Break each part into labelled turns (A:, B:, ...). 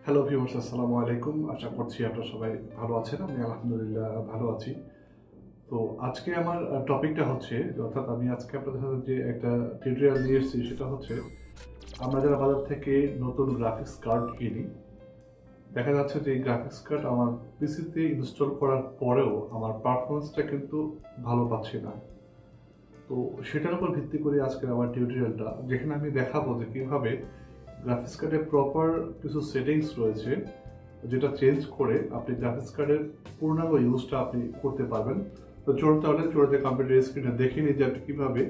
A: Hello viewers, আসসালামু আলাইকুম। আশা করছি আপনারা সবাই ভালো আছেন। আমি আলহামদুলিল্লাহ ভালো আছি। তো আজকে আমার টপিকটা হচ্ছে, অর্থাৎ আমি আজকে আপনাদের সাথে যে একটা টিউটোরিয়াল নিয়ে এসেছি সেটা হচ্ছে, আমরা যারা বাজার থেকে নতুন গ্রাফিক্স কার্ড কিনি, দেখা যাচ্ছে যে এই গ্রাফিক্স কার্ড আমার পিসিতে ইনস্টল করার পরেও আমার পারফরমেন্সটা কিন্তু ভালো পাচ্ছি না। তো সেটার উপর ভিত্তি করে আজকের আমার টিউটোরিয়ালটা, যেখানে আমি দেখাবো যে কীভাবে গ্রাফিক্স কার্ডের প্রপার কিছু সেটিংস রয়েছে যেটা চেঞ্জ করে আপনি গ্রাফিক্স কার্ডের পূর্ণাঙ্গ ইউজটা আপনি করতে পারবেন। তো চলতে কম্পিউটার স্ক্রিনে দেখে নিই যে আপনি কীভাবে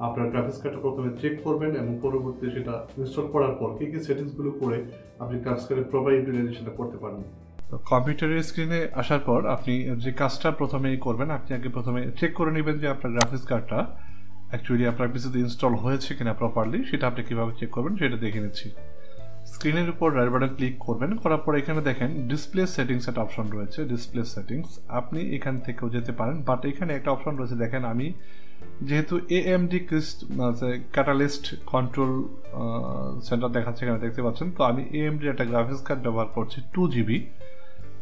A: আপনার গ্রাফিক্স কার্ডটা প্রথমে চেক করবেন এবং পরবর্তীতে সেটা ইনস্টল করার পর কী কী সেটিংসগুলো করে আপনি গ্রাফিক্স কার্ডের প্রপার ইউটিলাইজেশনটা করতে পারবেন। তো কম্পিউটারের স্ক্রিনে আসার পর আপনি যে কাজটা প্রথমেই করবেন, আপনি আগে প্রথমে চেক করে নেবেন যে আপনার গ্রাফিক্স কার্ডটা অ্যাকচুয়ালি আপনার পিসিতে ইনস্টল হয়েছে কিনা প্রপারলি। সেটা আপনি কীভাবে চেক করবেন সেটা দেখে নিচ্ছি। স্ক্রিনের উপর রাইট বাটন ক্লিক করবেন, করার পর এখানে দেখেন ডিসপ্লে সেটিংস একটা অপশন রয়েছে। ডিসপ্লে সেটিংস আপনি এখান থেকেও যেতে পারেন, বাট এখানে একটা অপশন রয়েছে দেখেন, আমি যেহেতু এএমডি ক্যাটালিস্ট কন্ট্রোল সেন্টার দেখাচ্ছে এখানে দেখতে পাচ্ছেন, তো আমি এএমডি একটা গ্রাফিক্স কার্ড ব্যবহার করছি 2GB।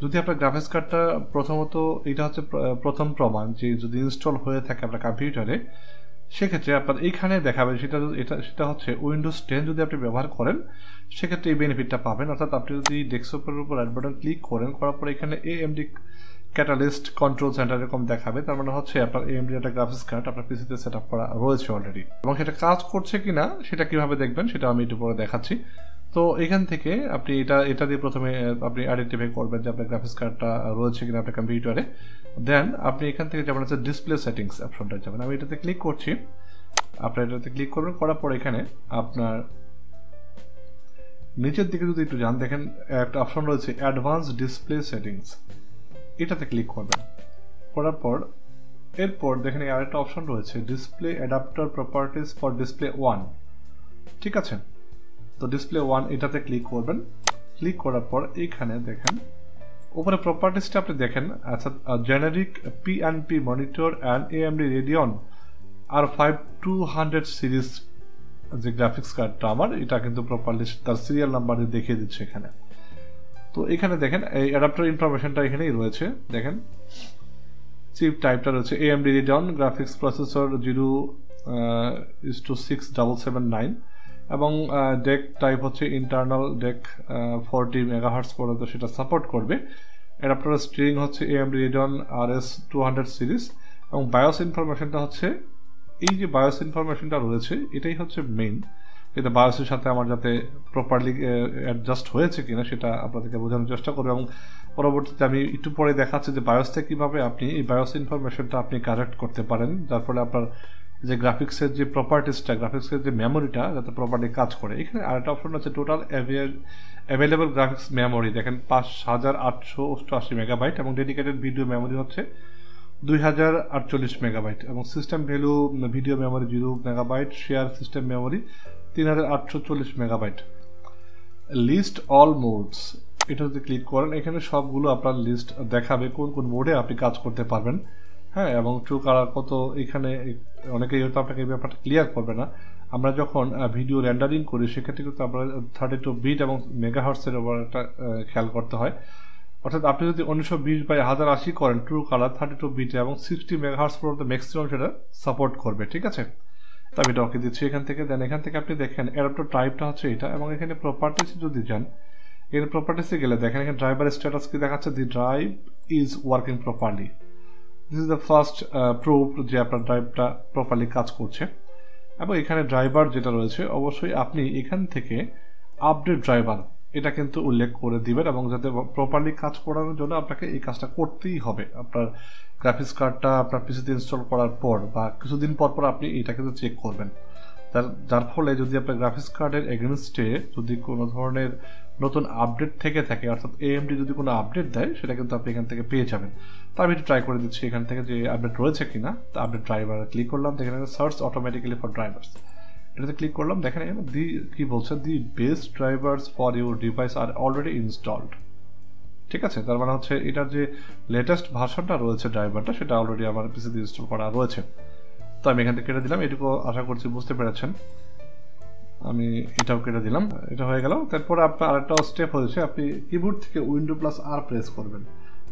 A: যদি আপনার গ্রাফিক্স কার্ডটা প্রথমত, এটা হচ্ছে প্রথম প্রমাণ যে যদি ইনস্টল হয়ে থাকে আপনার কম্পিউটারে, সেক্ষেত্রে আপনার এইখানে দেখাবেন সেটা হচ্ছে উইন্ডোজ 10 যদি আপনি ব্যবহার করেন সেক্ষেত্রে এই বেনিফিটটা পাবেন। অর্থাৎ আপনি যদি ডেস্কটপের উপর রাইট বাটন ক্লিক করার পর এখানে এএমডি ক্যাটালিস্ট কন্ট্রোল সেন্টার এরকম দেখাবে, তার মানে হচ্ছে আপনার এএমডি একটা গ্রাফিক্স কার্ড আপনার পিসিতে সেট আপ করা রয়েছে অলরেডি, এবং সেটা কাজ করছে কিনা সেটা কিভাবে দেখবেন সেটা আমি একটু পরে দেখাচ্ছি। তো এখান থেকে আপনি এটা দিয়ে প্রথমে আপনি আইডেন্টিফাই করবেন যে আপনার গ্রাফিক্স কার্ডটা রয়েছে কিনা আপনার কম্পিউটারে। দেন আপনি এখান থেকে যেমন হচ্ছে ডিসপ্লে সেটিংস অপশনটা যাবেন, আমি এটাতে ক্লিক করছি। আপনার এটাতে ক্লিক করবেন, করার পর এখানে আপনার নিচের দিকে যদি একটু যান, দেখেন একটা অপশন রয়েছে অ্যাডভান্স ডিসপ্লে সেটিংস, এটাতে ক্লিক করবেন। করার পর এরপর দেখেন আরেকটা অপশন রয়েছে display adapter properties for display 1, ঠিক আছে। তো ডিসপ্লে 1 এটাতে ক্লিক করবেন। ক্লিক করার পর এইখানে দেখেন উপরে প্রপার্টিজটা আপনি দেখেন, আচ্ছা generic PNP monitor and AMD Radeon R5200 series যে গ্রাফিক্স কার্ডটা আমার, এটা কিন্তু প্রপারলি তার সিরিয়াল নাম্বার দিয়ে দেখিয়ে দিচ্ছে এখানে। তো এখানে দেখেন এই অ্যাডাপ্টার ইনফরমেশনটা এখানেই রয়েছে, দেখেন চিপ টাইপটা রয়েছে AMD Radeon গ্রাফিক্স প্রসেসর 0:6779 এবং ডেক টাইপ হচ্ছে ইন্টারনাল ডেক 40 মেগাহার্টজ পর্যন্ত সেটা সাপোর্ট করবে। অ্যাডাপ্টারের স্ট্রিং হচ্ছে AMD Radeon RS200 সিরিজ এবং বায়োস ইনফরমেশনটা হচ্ছে এই যে বায়োস ইনফরমেশনটা রয়েছে এটাই হচ্ছে মেইন, এটা বায়োসের সাথে আমার যাতে প্রপারলি অ্যাডজাস্ট হয়েছে কিনা সেটা আপনাদেরকে বোঝানোর চেষ্টা করবো, এবং পরবর্তীতে আমি একটু পরে দেখাচ্ছি যে বায়োসটা কীভাবে আপনি এই বায়োস ইনফরমেশনটা আপনি কারেক্ট করতে পারেন, যার ফলে আপনার যে গ্রাফিক্সের যে প্রপার্টিসটা, গ্রাফিক্সের যে মেমোরিটা যাতে প্রপারলি কাজ করে। এখানে আরেকটা অপশন আছে টোটাল অ্যাভেলেবল গ্রাফিক্স মেমোরি, দেখেন 5888 মেগাবাইট এবং ডেডিকেটেড ভিডিও মেমোরি হচ্ছে 2048 মেগাবাইট এবং system value video memory 0 megabyte, share system memory 3840 megabyte. List all modes, এটা যদি ক্লিক করেন এখানে সবগুলো আপনার লিস্ট দেখাবে কোন কোন মোডে আপনি কাজ করতে পারবেন, হ্যাঁ। এবং ট্রু কালার কত, এখানে অনেকেই হয়তো আপনাকে এই ব্যাপারটা ক্লিয়ার করবে না। আমরা যখন ভিডিও রেন্ডারিং করি সেক্ষেত্রে কিন্তু আমরা 32 বিট এবং মেগাহার্টসের উপর একটা খেয়াল করতে হয়। অর্থাৎ আপনি যদি 1920x1080 করেন ট্রু কালার 32 বিটে এবং 60 মেগাহার্টজ পর্যন্ত ম্যাক্সিমাম সেটা সাপোর্ট করবে, ঠিক আছে। তো আমি এটা ওকে দিচ্ছি এখান থেকে। দেন এখান থেকে আপনি দেখেন অ্যাডাপ্টার টাইপটা হচ্ছে এটা, এবং এখানে প্রপার্টিসে যদি যান, এখানে প্রপার্টিসে গেলে দেখেন এখানে ড্রাইভার স্ট্যাটাস কি দেখাচ্ছে, the drive is working properly. This is the first proof যে আপনার ড্রাইভটা প্রপারলি কাজ করছে। এবং এখানে ড্রাইভার যেটা রয়েছে অবশ্যই আপনি এখান থেকে আপডেট ড্রাইভার এটা কিন্তু উল্লেখ করে দিবেন, এবং যাতে প্রপারলি কাজ করানোর জন্য আপনাকে এই কাজটা করতেই হবে। আপনার গ্রাফিক্স কার্ডটা আপনার পিসিতে ইনস্টল করার পর বা কিছুদিন পর পর আপনি এটা কিন্তু চেক করবেন, যার ফলে যদি আপনার গ্রাফিক্স কার্ডের এগেনস্টে যদি কোনো ধরনের নতুন আপডেট থেকে থাকে, অর্থাৎ AMD যদি কোনো আপডেট দেয় সেটা কিন্তু আপনি এখান থেকে পেয়ে যাবেন। তো আমি একটু ট্রাই করে দিচ্ছি এখান থেকে যে আপডেট রয়েছে কিনা। তো আপডেট ড্রাইভার ক্লিক করলাম, দেখেন সার্চ অটোমেটিক্যালি ফর ড্রাইভার্স, এটাতে ক্লিক করলাম। দেখেন এখানে কি বলছে, the best drivers for your device are already installed, ঠিক আছে। তার মানে হচ্ছে এটার যে লেটেস্ট ভার্সনটা রয়েছে ড্রাইভারটা সেটা অলরেডি আমার পিসিতে ইনস্টল করা রয়েছে। তো আমি এখান থেকে কেটে দিলাম, এটুকু আশা করছি বুঝতে পেরেছেন। আমি এটাও কেটে দিলাম, এটা হয়ে গেল। তারপরে আপনার আরেকটা স্টেপ হয়েছে, আপনি কিবোর্ড থেকে উইন্ডো প্লাস আর প্রেস করবেন,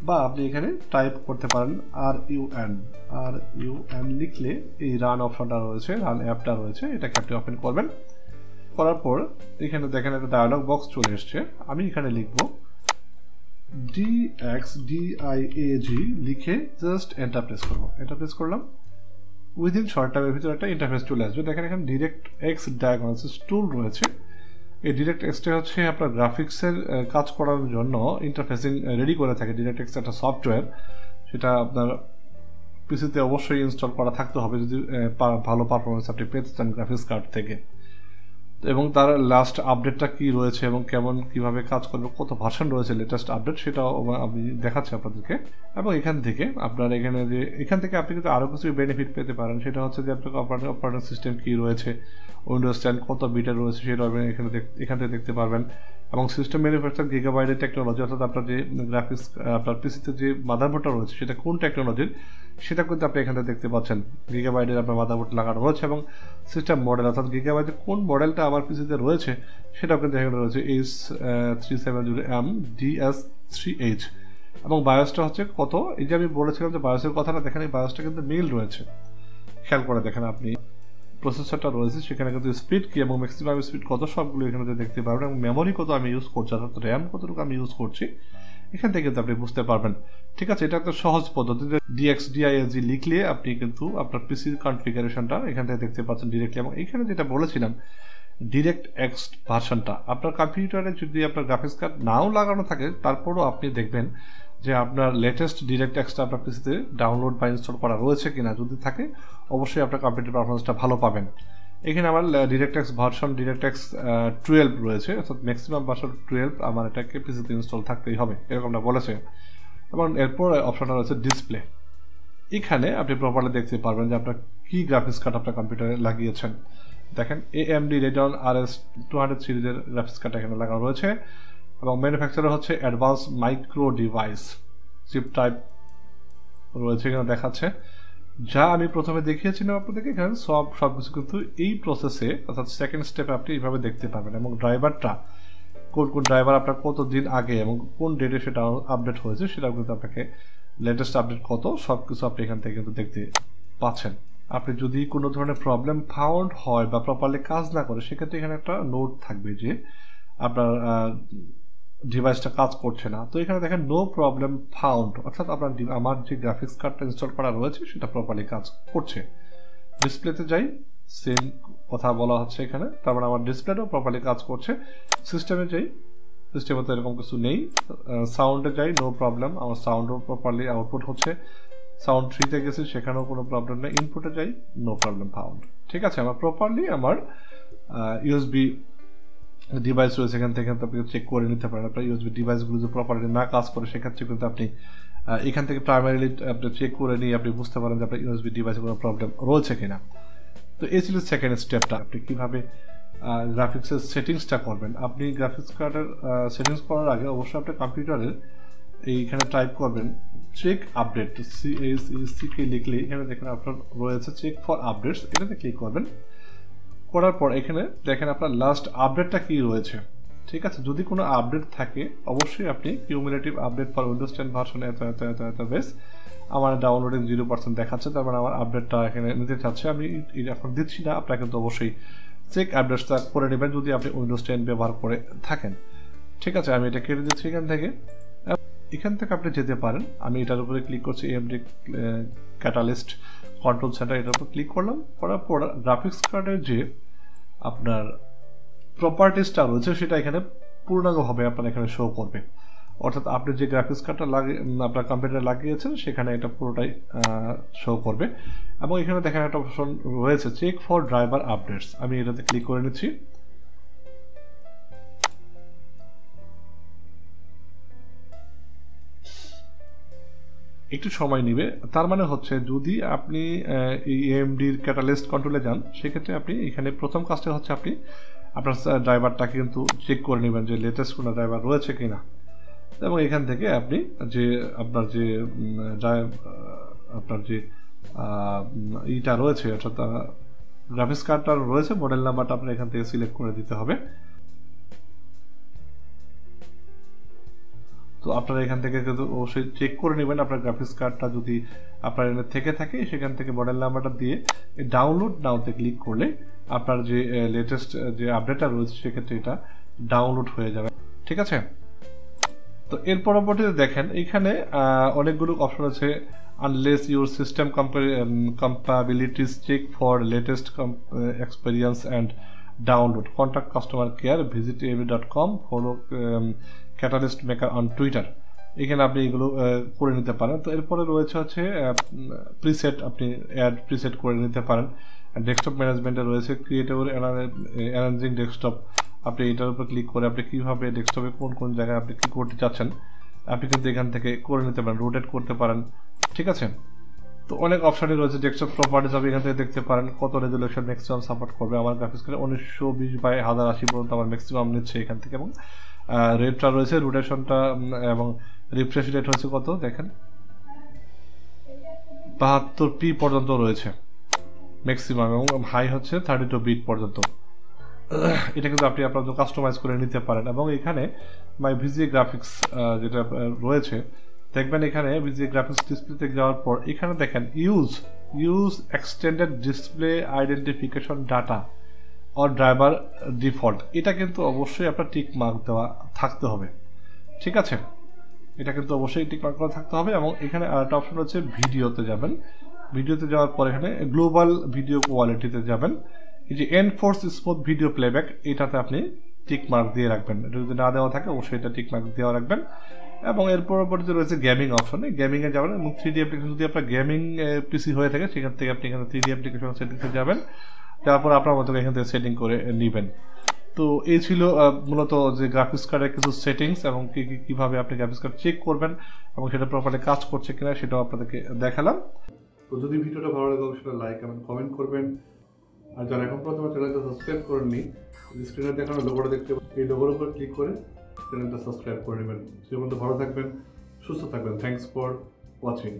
A: বা আপনি এখানে টাইপ করতে পারেন RUN লিখলে এই রান অপশনটা রয়েছে, রান অ্যাপটা রয়েছে, এটাকে আপনি ওপেন করবেন। করার পর এখানে দেখেন একটা ডায়ালগ বক্স চলে এসছে। আমি এখানে লিখব DXDIAG লিখে জাস্ট এন্টার প্রেস করবো। এন্টার প্রেস করলাম, উইদিন শর্ট টাইমের ভিতরে একটা ইন্টারফেস চলে আসবে। দেখেন এখানে DirectX ডায়াগনোসিস টুল রয়েছে। এই DirectXটা হচ্ছে আপনার গ্রাফিক্সের কাজ করার জন্য ইন্টারফেসিং রেডি করে থাকে। DirectX একটা সফটওয়্যার, সেটা আপনার পিসিতে অবশ্যই ইনস্টল করা থাকতে হবে যদি ভালো পারফরমেন্স আপনি পেতে চান গ্রাফিক্স কার্ড থেকে। এবং তার লাস্ট আপডেটটা কি রয়েছে এবং কিভাবে কাজ করবে, কত ভার্সন রয়েছে লেটেস্ট আপডেট, সেটাও আমি দেখাচ্ছি আপনাদেরকে। এবং এখান থেকে আপনি কিন্তু আরও কিছু বেনিফিট পেতে পারেন। সেটা হচ্ছে যে আপনার অপারেটিং সিস্টেম কি রয়েছে, উইন্ডোজ 10 কত বিটের রয়েছে, সেটা এখান থেকে দেখতে পারবেন। এবং সিস্টেম ম্যানুফ্যাকচার গিগাবাইটের টেকনোলজি, অর্থাৎ আপনার যে গ্রাফিক্স আপনার পিসিতে যে মাদারবোর্ডটা রয়েছে সেটা কোন টেকনোলজির, সেটা কিন্তু আপনি এখান থেকে দেখতে পাচ্ছেন। গিগাবাইটের আপনার মাদারবোর্ড লাগানো রয়েছে এবং সিস্টেম মডেল, অর্থাৎ গিগাবাইটের কোন মডেলটা আমার পিসিতে রয়েছে সেটাও কিন্তু এখানে রয়েছে, H370M DS3H। এবং বায়োসটা হচ্ছে কত, এই যে আমি বলেছিলাম যে বায়োসের কথাটা, দেখেন এই বায়োসটা কিন্তু মিল রয়েছে, খেয়াল করে দেখেন আপনি। প্রসেসরটা রয়েছে সেখানে কিন্তু স্পিড কি এবং ম্যাক্সিমাম স্পিড কত সবগুলো এখানে দেখতে পারবেন, এবং মেমোরি কত আমি ইউজ করছি, অর্থাৎ র্যাম কতটুকু আমি ইউজ করছি, এখান থেকে কিন্তু আপনি বুঝতে পারবেন। ঠিক আছে, এটা একটা সহজ পদ্ধতি। DXDIAG লিখলে আপনি কিন্তু আপনার পিসির কনফিগারেশনটা এখান থেকে দেখতে পাচ্ছেন ডিরেক্টলি। এবং এখানে যেটা বলেছিলাম DirectX ভার্সনটা, আপনার কম্পিউটারে যদি আপনার গ্রাফিক্স কার্ড নাও লাগানো থাকে তারপরও আপনি দেখবেন যে আপনার লেটেস্ট DirectXটা আপনার পিসিতে ডাউনলোড বা ইনস্টল করা রয়েছে কিনা। যদি থাকে অবশ্যই আপনার কম্পিউটার পারফরমেন্সটা ভালো পাবেন। এখানে আমার DirectX ভার্সন DirectX 12 রয়েছে, অর্থাৎ ম্যাক্সিমাম ভার্সন 12 আমার এটাকে পিসিতে ইনস্টল থাকতেই হবে, এরকমটা বলেছে। এবং এরপর অপশনটা রয়েছে ডিসপ্লে। এখানে আপনি প্রপারলি দেখতে পারবেন যে আপনার কি গ্রাফিক্স কার্ড আপনার কম্পিউটারে লাগিয়েছেন। দেখেন AMD Radeon RS 200 সিরিজের গ্রাফিক্স কার্ড এখানে লাগানো রয়েছে, এবং ম্যানুফ্যাকচারার হচ্ছে advance micro device, chip type রয়েছে এখানে দেখাচ্ছে। যা আমি প্রথমে দেখিয়েছিলাম আপনাদেরকে, এখানে সব কিছু কিন্তু এই প্রসেসে, অর্থাৎ সেকেন্ড স্টেপে আপনি এইভাবে দেখতে পাবেন। এবং ড্রাইভারটা কোন ড্রাইভার আপনার কত দিন আগে এবং কোন ডেটে সেটা আপডেট হয়েছে, সেটাও কিন্তু আপনাকে লেটেস্ট আপডেট কত সব কিছু আপনি এখান থেকে কিন্তু দেখতে পাচ্ছেন। আপনি যদি কোনো ধরনের প্রবলেম ফাউন্ড হয় বা প্রপারলি কাজ না করে, সেক্ষেত্রে এখানে একটা নোট থাকবে যে আপনার ডিভাইসটা কাজ করছে না। তো এখানে দেখেন নো প্রবলেম ফাউন্ড, অর্থাৎ আমার যে গ্রাফিক্স কার্ডটা ইনস্টল করা রয়েছে সেটা প্রপারলি কাজ করছে। ডিসপ্লেতে যাই, সেম কথা বলা হচ্ছে এখানে, তার মানে আমার ডিসপ্লেটাও প্রপারলি কাজ করছে। সিস্টেমে যাই, সিস্টেমে তো এরকম কিছু নেই। সাউন্ডে যাই, নো প্রবলেম, আমার সাউন্ডও প্রপারলি আউটপুট হচ্ছে। সাউন্ড 3-তে গেছি, সেখানেও কোনো প্রবলেম নেই। ইনপুটে যাই, নো প্রবলেম ফাউন্ড। ঠিক আছে, আমার প্রপারলি আমার ইউএসবি ডিভাইস রয়েছে, এখান থেকে আপনি চেক করে নিতে পারেন। আপনার ইউএসবি ডিভাইসগুলো যদি প্রপারলি না কাজ করে, সেক্ষেত্রে কিন্তু আপনি এখান থেকে প্রাইমারিলি আপনি চেক করে নিয়ে আপনি বুঝতে পারেন যে আপনার ইউএসবি ডিভাইসে কোনো প্রবলেম রয়েছে কিনা। তো এই ছিল সেকেন্ড স্টেপটা, আপনি কীভাবে গ্রাফিক্সের সেটিংসটা করবেন। আপনি গ্রাফিক্স কার্ডের সেটিংস করার আগে অবশ্যই আপনার কম্পিউটারের এইখানে টাইপ করবেন চেক আপডেট, CHECK লিখলে এখানে দেখেন আপনার রয়েছে চেক ফর আপডেটস, এটাতে ক্লিক করবেন। করার পর এখানে দেখেন আপনার লাস্ট আপডেটটা কি রয়েছে। ঠিক আছে, যদি কোনো আপডেট থাকে অবশ্যই আপনি cumulative update for Windows 10 version এত বেস, আমার ডাউনলোডিং 0% দেখাচ্ছে, তার মানে আমার আপডেটটা এখানে নিতে চাচ্ছে। আমি এখন দিচ্ছি না, আপনারা কিন্তু অবশ্যই চেক আপডেটসটা করে নেবেন যদি আপনি উইন্ডোজ 10 ব্যবহার করে থাকেন। ঠিক আছে, আমি এটা কেটে দিচ্ছি এখান থেকে আপনি যেতে পারেন। আমি এটার উপরে ক্লিক করছি, AMD ক্যাটালিস্ট কন্ট্রোল সেন্টার, এটার উপর ক্লিক করলাম। করার পর গ্রাফিক্স কার্ডের যে আপনার প্রপার্টিসটা রয়েছে সেটা এখানে পূর্ণাঙ্গভাবে আপনার এখানে শো করবে, অর্থাৎ আপনি যে গ্রাফিক্স কার্ডটা আপনার কম্পিউটারে লাগিয়েছেন সেখানে এটা পুরোটাই শো করবে। এবং এখানে দেখেন একটা অপশন রয়েছে চেক ফর ড্রাইভার আপডেটস, আমি এটাতে ক্লিক করে নিচ্ছি। একটু সময় নেবে, তার মানে হচ্ছে যদি আপনি এই AMDর ক্যাটালিস্ট কন্ট্রোলে যান, সেক্ষেত্রে আপনি এখানে প্রথম কাজটা হচ্ছে আপনি আপনার ড্রাইভারটাকে কিন্তু চেক করে নেবেন যে লেটেস্ট কোনো ড্রাইভার রয়েছে কিনা। এবং এখান থেকে আপনি যে আপনার যে ইটা রয়েছে, অর্থাৎ গ্রাফিক্স কার্ডটা রয়েছে, মডেল নাম্বারটা আপনার এখান থেকে সিলেক্ট করে দিতে হবে। তো আপনারা এখান থেকে কিন্তু অবশ্যই চেক করে নেবেন আপনার গ্রাফিক্স কার্ডটা যদি আপনার এখানে থেকে থাকে, সেখান থেকে মডেল নাম্বারটা দিয়ে ডাউনলোড নাওতে ক্লিক করলে আপনার যে লেটেস্ট যে আপডেটটা রয়েছে সেক্ষেত্রে এটা ডাউনলোড হয়ে যাবে। ঠিক আছে, তো এর পরবর্তীতে দেখেন এখানে অনেকগুলো অপশন আছে। Unless your system compatibilities check for latest experience and download, contact customer care, visit amd.com, follow Catalyst Maker on Twitter। এখানে আপনি এগুলো করে নিতে পারেন। তো এরপরে রয়েছে হচ্ছে প্রিসেট, আপনি অ্যাড প্রিসেট করে নিতে পারেন। ডেস্কটপ ম্যানেজমেন্টে রয়েছে ক্রিয়েটিভ অ্যারেঞ্জিং ডেস্কটপ, আপনি এটার উপর ক্লিক করে আপনি কীভাবে ডেস্কটপে কোন কোন জায়গায় আপনি কী করতে চাচ্ছেন আপনি কিন্তু এখান থেকে করে নিতে পারেন, রোটেট করতে পারেন। ঠিক আছে, তো অনেক অপশানই রয়েছে। ডেস্কটপ প্রপার্টিজ আপনি এখান থেকে দেখতে পারেন কত রেজুলেশন ম্যাক্সিমাম সাপোর্ট করবে। আমার গ্রাফিক্স কার্ডে 1920x1080 পর্যন্ত আমার ম্যাক্সিমাম নিচ্ছে এখান থেকে, এবং রেটটা রয়েছে, রোটেশনটা এবং রিফ্রেশ রেট হচ্ছে কত দেখেন 72p পর্যন্ত রয়েছে ম্যাক্সিমাম, এবং হাই হচ্ছে 32 বিট পর্যন্ত। এটা কিন্তু আপনি আপনার কাস্টমাইজ করে নিতে পারেন। এবং এখানে মাই ভিজিএ গ্রাফিক্স যেটা রয়েছে দেখবেন, এখানে ভিজিএ গ্রাফিক্স ডিসপ্লেতে যাওয়ার পর এখানে দেখেন use extended display identification data or driver default, এটা কিন্তু অবশ্যই আপনার টিক মার্ক দেওয়া থাকতে হবে। ঠিক আছে, এটা কিন্তু অবশ্যই টিক মার্ক করা থাকতে হবে। এবং এখানে আরেকটা অপশন হচ্ছে ভিডিওতে যাবেন, ভিডিওতে যাওয়ার পর এখানে গ্লোবাল ভিডিও কোয়ালিটিতে যাবেন, এই যে এনফোর্স স্মুথ ভিডিও প্লেব্যাক এটাতে আপনি টিক মার্ক দিয়ে রাখবেন। এটা যদি না দেওয়া থাকে অবশ্যই এটা টিক মার্ক দেওয়া রাখবেন। এবং এর পরবর্তীতে রয়েছে গেমিং অপশনে, গেমিংয়ে যাবেন এবং 3D অ্যাপ্লিকেশন যদি আপনার গেমিং পিসি হয়ে থাকে সেখান থেকে আপনি এখানে 3D অ্যাপ্লিকেশন সেটিংসে যাবেন, তারপর আপনার মতো এখান থেকে সেটিং করে নেবেন। তো এই ছিল মূলত যে গ্রাফিক্স কার্ডের কিছু সেটিংস এবং কীভাবে আপনি গ্রাফিক্স কার্ড চেক করবেন এবং সেটা প্রপারলি কাজ করছে কিনা সেটাও আপনাদেরকে দেখালাম। তো যদি ভিডিওটা ভালো লাগে অবশ্যই লাইক এবং কমেন্ট করবেন, আর যারা এখন প্রথমে চ্যানেলটা সাবস্ক্রাইব করেননি স্ক্রিনে দেখানো লোগোটা দেখতে এই লোগোর উপর ক্লিক করে চ্যানেলটা সাবস্ক্রাইব করে নেবেন। সে পর্যন্ত ভালো থাকবেন, সুস্থ থাকবেন। Thanks for watching.